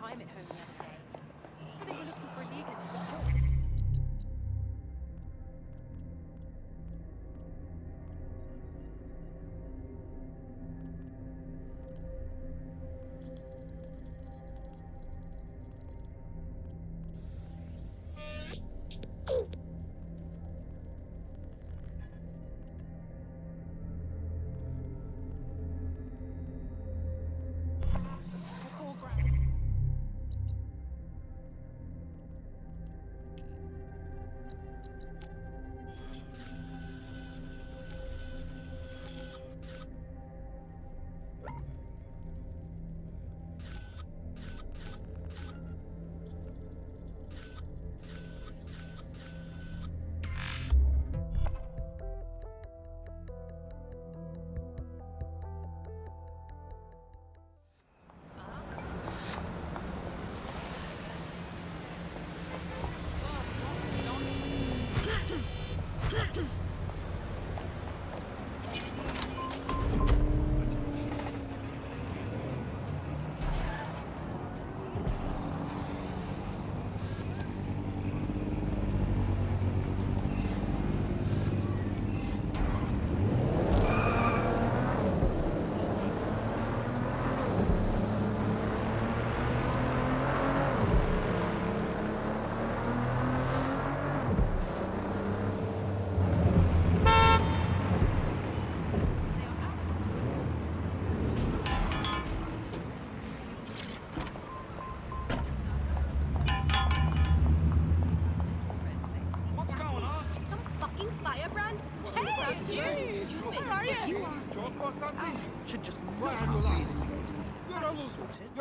time at home the other day. So they were looking for a legal support.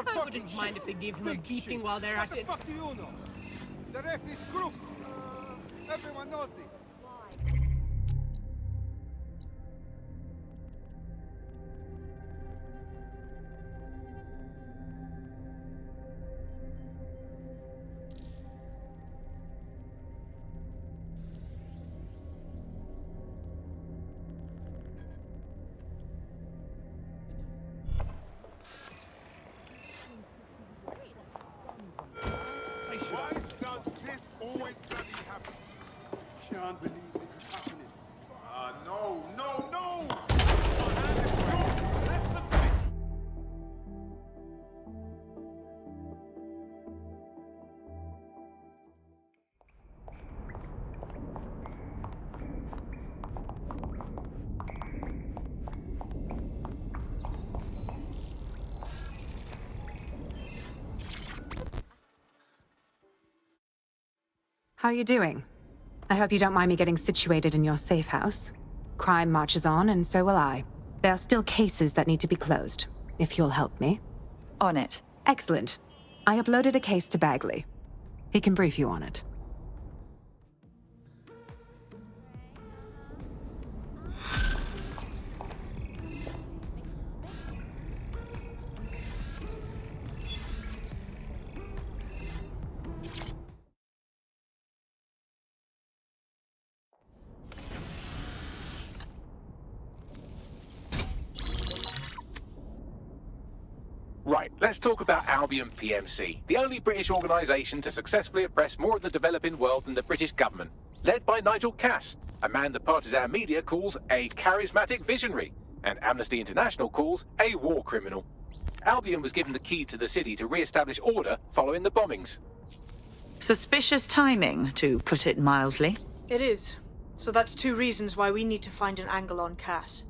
I wouldn't mind if they gave him a beating while they're at it. What the fuck do you know? The ref is crook. Everyone knows this. Why does this always bloody happen? Can't believe this is happening. No, no, no! Listen to me. How are you doing? I hope you don't mind me getting situated in your safe house. Crime marches on, and so will I. There are still cases that need to be closed, if you'll help me. On it. Excellent. I uploaded a case to Bagley. He can brief you on it. Right, let's talk about Albion PMC, the only British organisation to successfully oppress more of the developing world than the British government. Led by Nigel Cass, a man the partisan media calls a charismatic visionary, and Amnesty International calls a war criminal. Albion was given the key to the city to re-establish order following the bombings. Suspicious timing, to put it mildly. It is. So that's two reasons why we need to find an angle on Cass.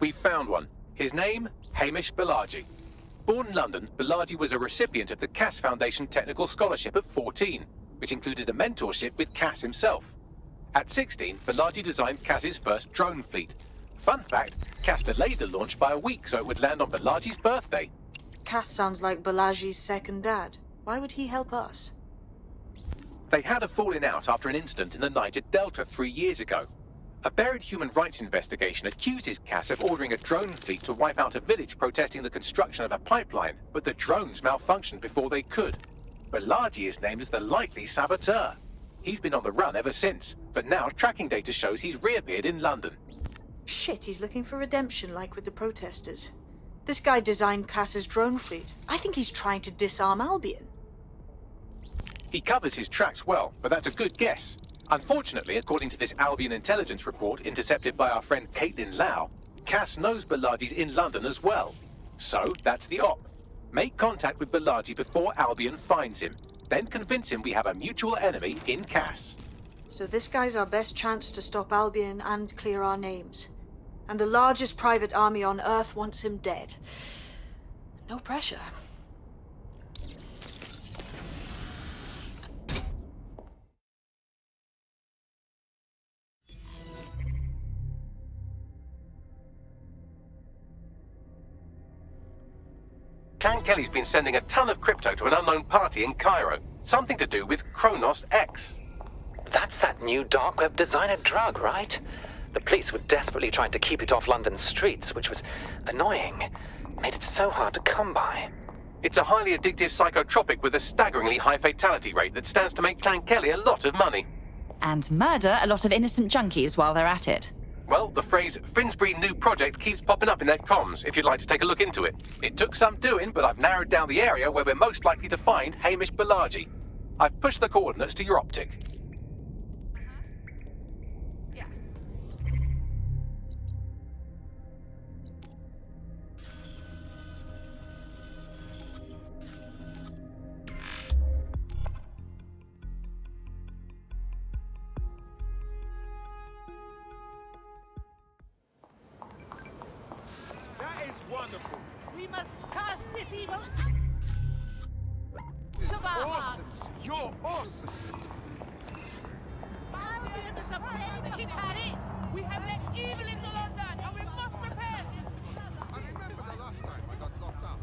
We've found one. His name, Hamish Balaji. Born in London, Balaji was a recipient of the Cass Foundation Technical Scholarship at 14, which included a mentorship with Cass himself. At 16, Balaji designed Cass's first drone fleet. Fun fact, Cass delayed the launch by a week so it would land on Balaji's birthday. Cass sounds like Balaji's second dad. Why would he help us? They had a falling out after an incident in the Niger Delta 3 years ago. A buried human rights investigation accuses Cass of ordering a drone fleet to wipe out a village protesting the construction of a pipeline, but the drones malfunctioned before they could. Balaji is named as the likely saboteur. He's been on the run ever since, but now tracking data shows he's reappeared in London. Shit, he's looking for redemption like with the protesters. This guy designed Cass's drone fleet. I think he's trying to disarm Albion. He covers his tracks well, but that's a good guess. Unfortunately, according to this Albion intelligence report intercepted by our friend Caitlin Lau, Cass knows Balaji's in London as well. So, that's the op. Make contact with Balaji before Albion finds him. Then convince him we have a mutual enemy in Cass. So this guy's our best chance to stop Albion and clear our names. And the largest private army on Earth wants him dead. No pressure. Clan Kelly's been sending a ton of crypto to an unknown party in Cairo. Something to do with Kronos X. That's that new dark web designer drug, right? The police were desperately trying to keep it off London's streets, which was annoying. Made it so hard to come by. It's a highly addictive psychotropic with a staggeringly high fatality rate that stands to make Clan Kelly a lot of money. And murder a lot of innocent junkies while they're at it. Well, the phrase Finsbury New Project keeps popping up in their comms, if you'd like to take a look into it. It took some doing, but I've narrowed down the area where we're most likely to find Hamish Balaji. I've pushed the coordinates to your optic. Yeah. That is wonderful. We must cast this evil. It's Come on. awesome. You're awesome. Albion is a plan. Kid Harry, we have let evil into London, and we must prepare. I remember the last time I got locked up.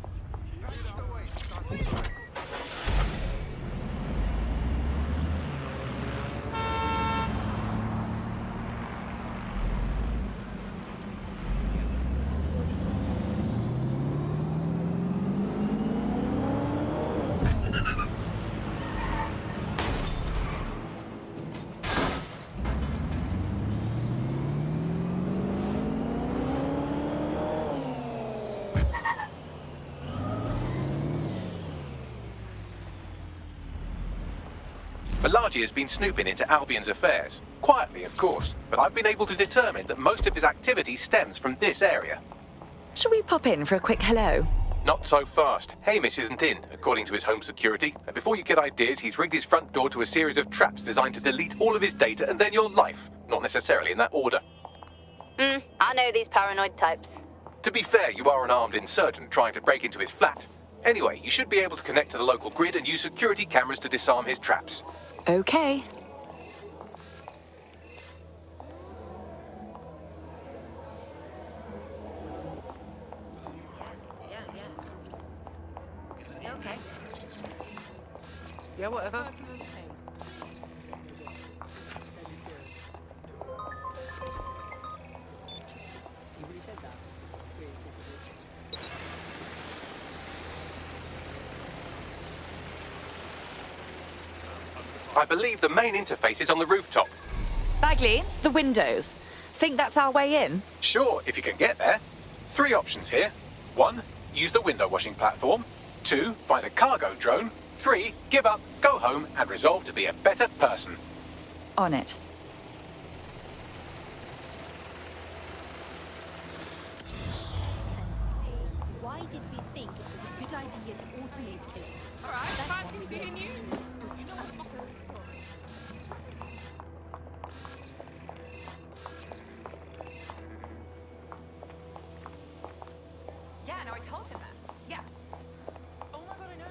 Lead the way, son. Balaji has been snooping into Albion's affairs. Quietly, of course, but I've been able to determine that most of his activity stems from this area. Should we pop in for a quick hello? Not so fast. Hamish isn't in, according to his home security. And before you get ideas, he's rigged his front door to a series of traps designed to delete all of his data and then your life. Not necessarily in that order. I know these paranoid types. To be fair, you are an armed insurgent trying to break into his flat. Anyway, you should be able to connect to the local grid and use security cameras to disarm his traps. Okay. Okay. Yeah, whatever. Personal space. You really said that? Sweet. I believe the main interface is on the rooftop. Bagley, the windows. Think that's our way in? Sure, if you can get there. 3 options here. 1, use the window washing platform. 2, find a cargo drone. 3, give up, go home, and resolve to be a better person. On it. Why did we think it was a good idea to automate killing? All right, fancy seeing you. You know what? Yeah, no, I told him that. Yeah. Oh my god, I know.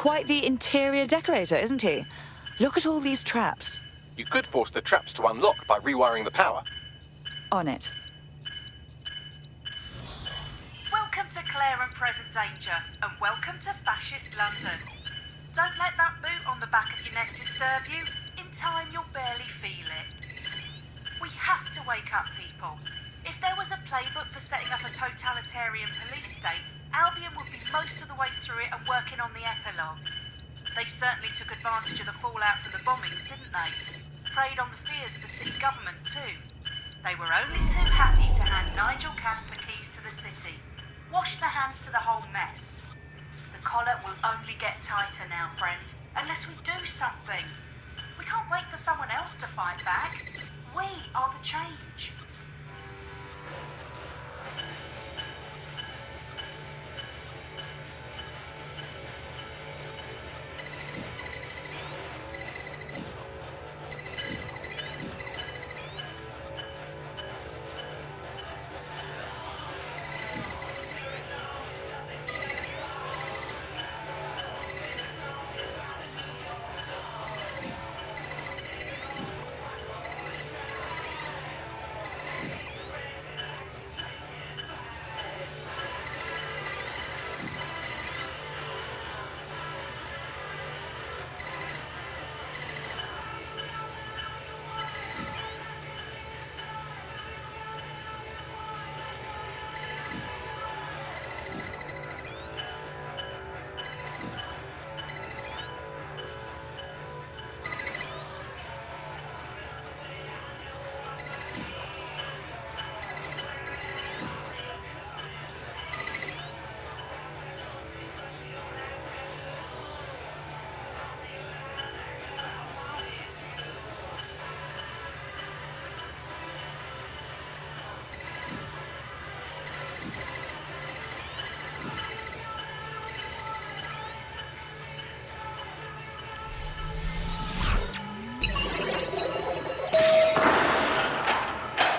quite the interior decorator, isn't he? Look at all these traps. You could force the traps to unlock by rewiring the power. On it. Welcome to Claire and Present Danger, and welcome to Fascist London. Don't let that boot on the back of your neck disturb you. In time, you'll barely feel it. We have to wake up people. If there was a playbook for setting up a totalitarian police state, Albion would be most of the way through it and working on the epilogue. They certainly took advantage of the fallout from the bombings, didn't they? Preyed on the fears of the city government too. They were only too happy to hand Nigel Cass the keys to the city. Wash their hands to the whole mess. The collar will only get tighter now, friends, unless we do something. We can't wait for someone else to fight back. We are the change.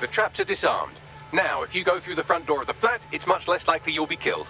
The traps are disarmed. Now, if you go through the front door of the flat, it's much less likely you'll be killed.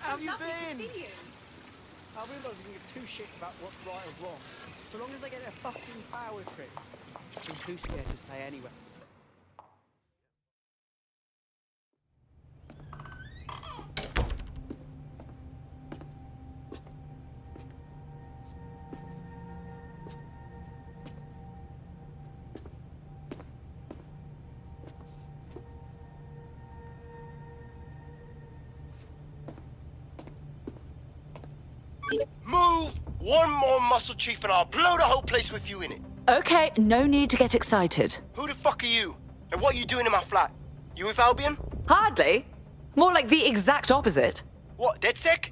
How you been? To see you. I realise we can give two shits about what's right or wrong, so long as they get their fucking power trip. I'm too scared to stay anyway. Move one more muscle chief and I'll blow the whole place with you in it. Okay, no need to get excited. Who the fuck are you? And what are you doing in my flat? You with Albion? Hardly. More like the exact opposite. What, DedSec?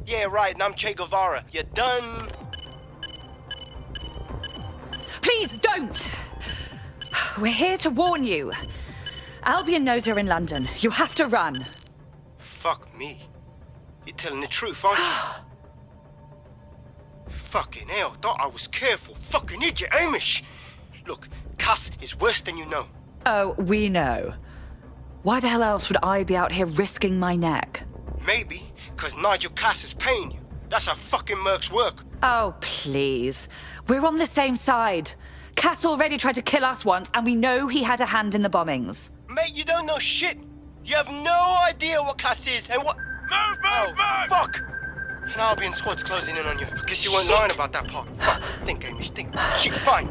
Yeah, right, and I'm Che Guevara. You done? Please don't! We're here to warn you. Albion knows you're in London. You have to run. Fuck me. You're telling the truth, aren't you? Fucking hell, thought I was careful. Fucking idiot, Amish. Look, Cass is worse than you know. Oh, we know. Why the hell else would I be out here risking my neck? Maybe, because Nigel Cass is paying you. That's how fucking mercs work. Oh, please. We're on the same side. Cass already tried to kill us once, and we know he had a hand in the bombings. Mate, you don't know shit. You have no idea what Cass is and what... Move! Fuck! An Albion squad's closing in on you. Guess you weren't lying about that part. Fuck, think, Amish, think. Shit, fine.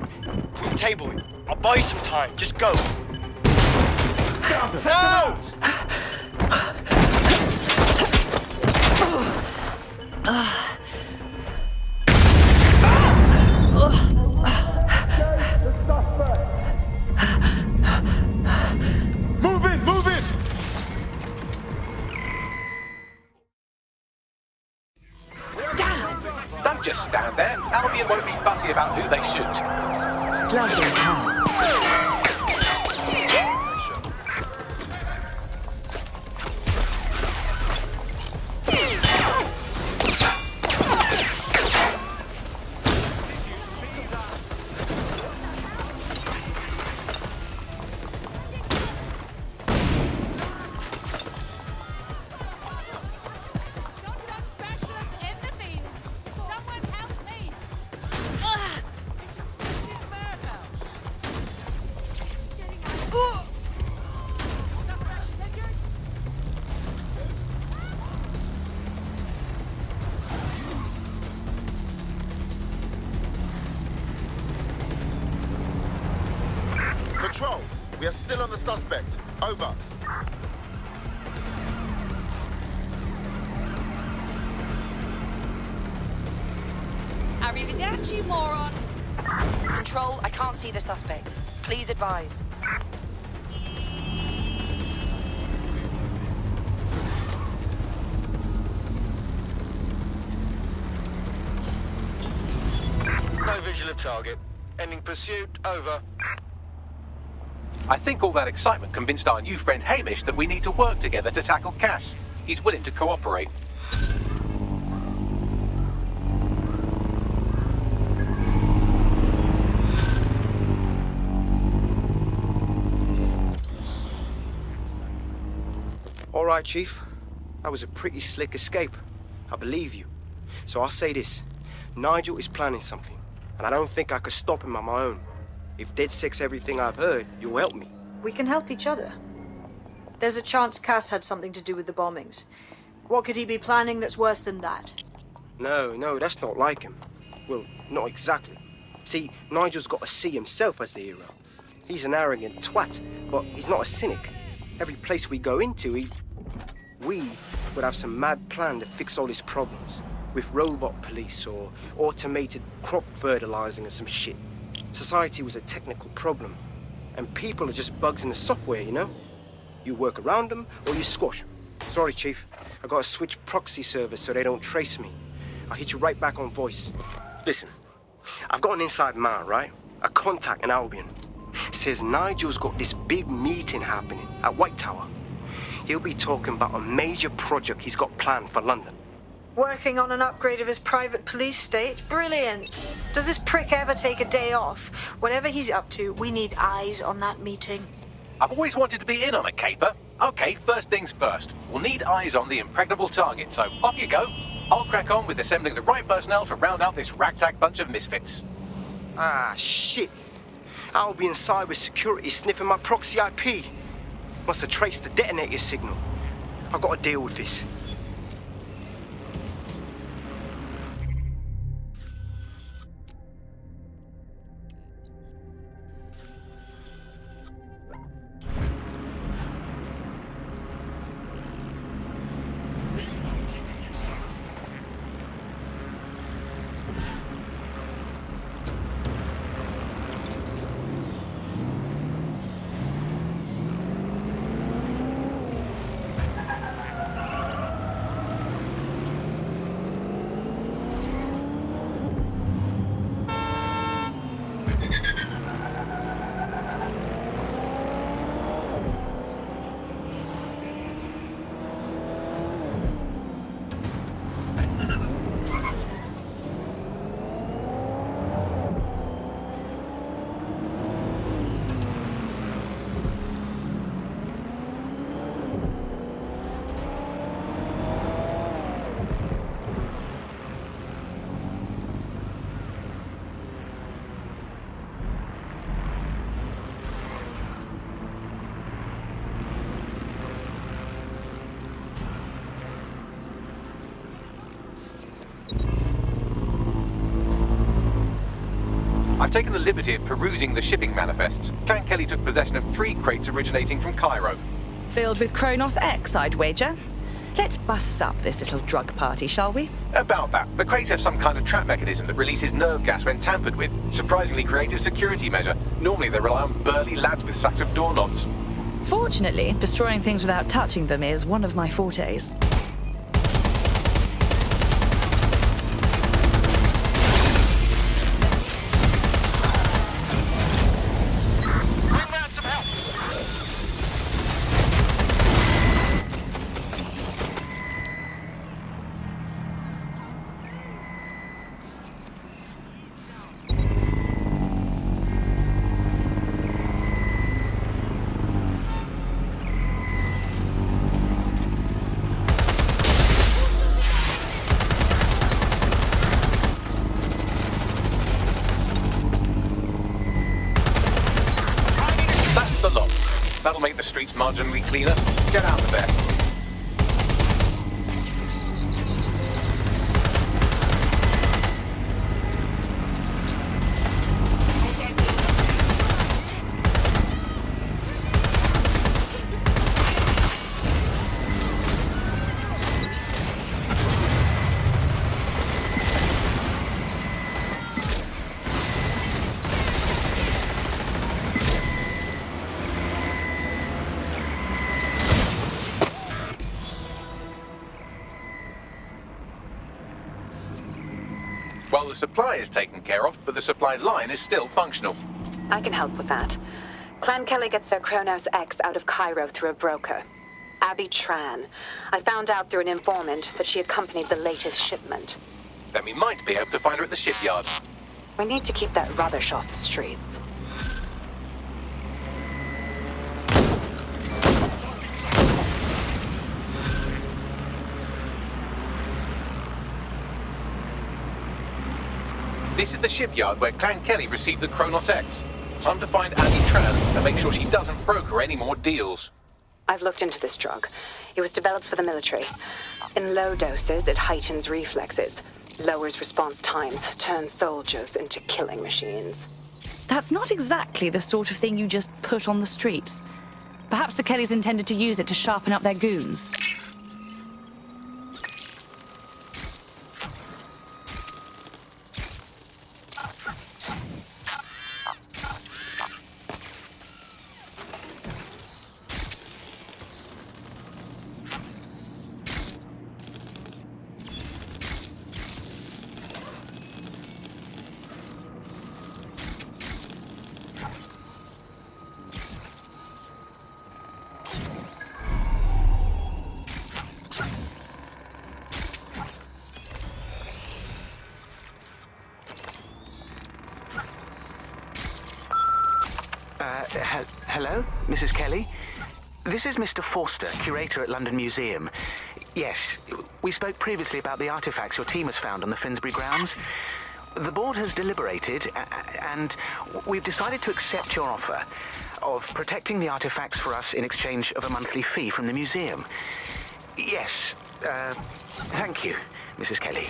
We'll table it. I'll buy you some time. Just go. No! just stand there. Albion won't be fussy about who they shoot. Bloody hell. Control, we are still on the suspect. Over. Arrivederci, morons. Control, I can't see the suspect. Please advise. No visual of target. Ending pursuit. Over. I think all that excitement convinced our new friend Hamish that we need to work together to tackle Cass. He's willing to cooperate. All right, Chief. That was a pretty slick escape. I believe you. So I'll say this. Nigel is planning something, and I don't think I could stop him on my own. If DedSec's everything I've heard, you'll help me. We can help each other. There's a chance Cass had something to do with the bombings. What could he be planning that's worse than that? No, that's not like him. Well, not exactly. See, Nigel's got to see himself as the hero. He's an arrogant twat, but he's not a cynic. Every place we go into, we would have some mad plan to fix all his problems. With robot police or automated crop fertilizing and some shit. Society was a technical problem, and people are just bugs in the software, you know? You work around them, or you squash them. Sorry, Chief. I gotta switch proxy servers so they don't trace me. I'll hit you right back on voice. Listen, I've got an inside man, right? A contact in Albion. Says Nigel's got this big meeting happening at White Tower. He'll be talking about a major project he's got planned for London. Working on an upgrade of his private police state? Brilliant. Does this prick ever take a day off? Whatever he's up to, we need eyes on that meeting. I've always wanted to be in on a caper. Okay, first things first. We'll need eyes on the impregnable target, so off you go. I'll crack on with assembling the right personnel to round out this ragtag bunch of misfits. Ah, shit. Albion cybersecurity sniffing my proxy IP. Must have traced the detonator signal. I've got to deal with this. I've taken the liberty of perusing the shipping manifests. Clan Kelly took possession of 3 crates originating from Cairo. Filled with Kronos X, I'd wager. Let's bust up this little drug party, shall we? About that, the crates have some kind of trap mechanism that releases nerve gas when tampered with. Surprisingly creative security measure. Normally they rely on burly lads with sacks of doorknobs. Fortunately, destroying things without touching them is one of my fortes. make the streets marginally cleaner. Get out of there. Well, the supply is taken care of, but the supply line is still functional. I can help with that. Clan Kelly gets their Kronos X out of Cairo through a broker. Abby Tran. I found out through an informant that she accompanied the latest shipment. Then we might be able to find her at the shipyard. We need to keep that rubbish off the streets. This is the shipyard where Clan Kelly received the Kronos X. Time to find Abby Tran and make sure she doesn't broker any more deals. I've looked into this drug. It was developed for the military. In low doses, it heightens reflexes, lowers response times, turns soldiers into killing machines. That's not exactly the sort of thing you just put on the streets. Perhaps the Kellys intended to use it to sharpen up their goons. Hello, Mrs. Kelly? This is Mr. Forster, curator at London Museum. Yes, we spoke previously about the artifacts your team has found on the Finsbury grounds. The board has deliberated, and we've decided to accept your offer of protecting the artifacts for us in exchange of a monthly fee from the museum. Yes, thank you, Mrs. Kelly.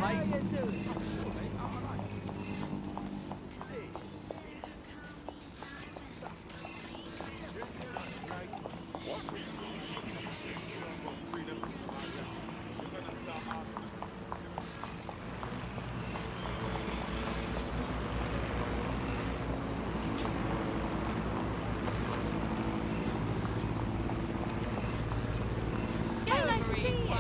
Hey, nice to see you.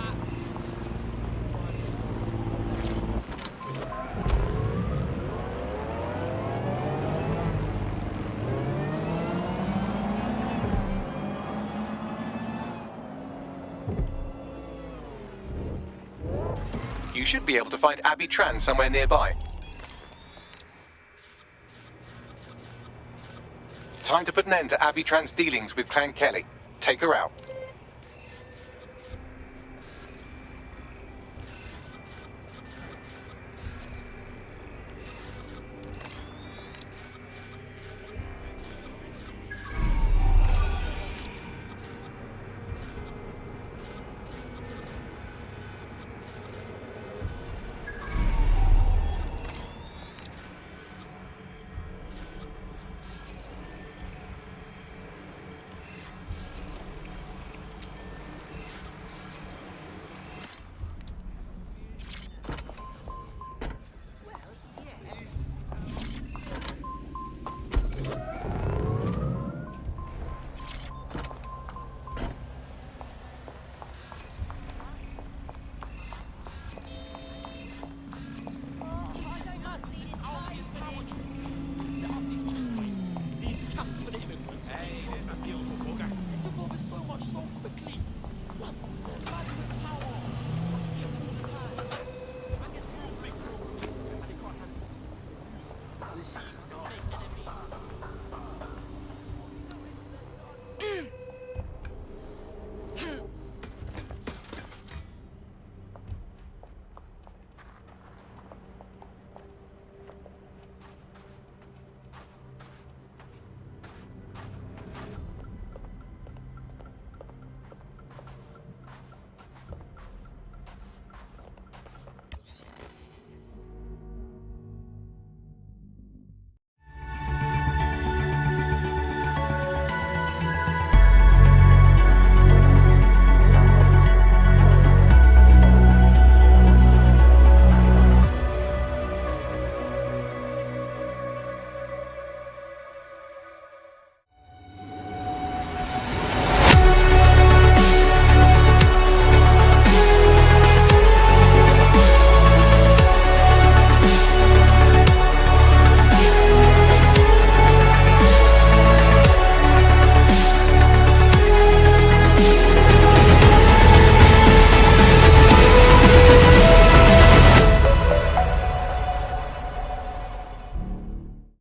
You should be able to find Abby Tran somewhere nearby. Time to put an end to Abby Tran's dealings with Clan Kelly. Take her out.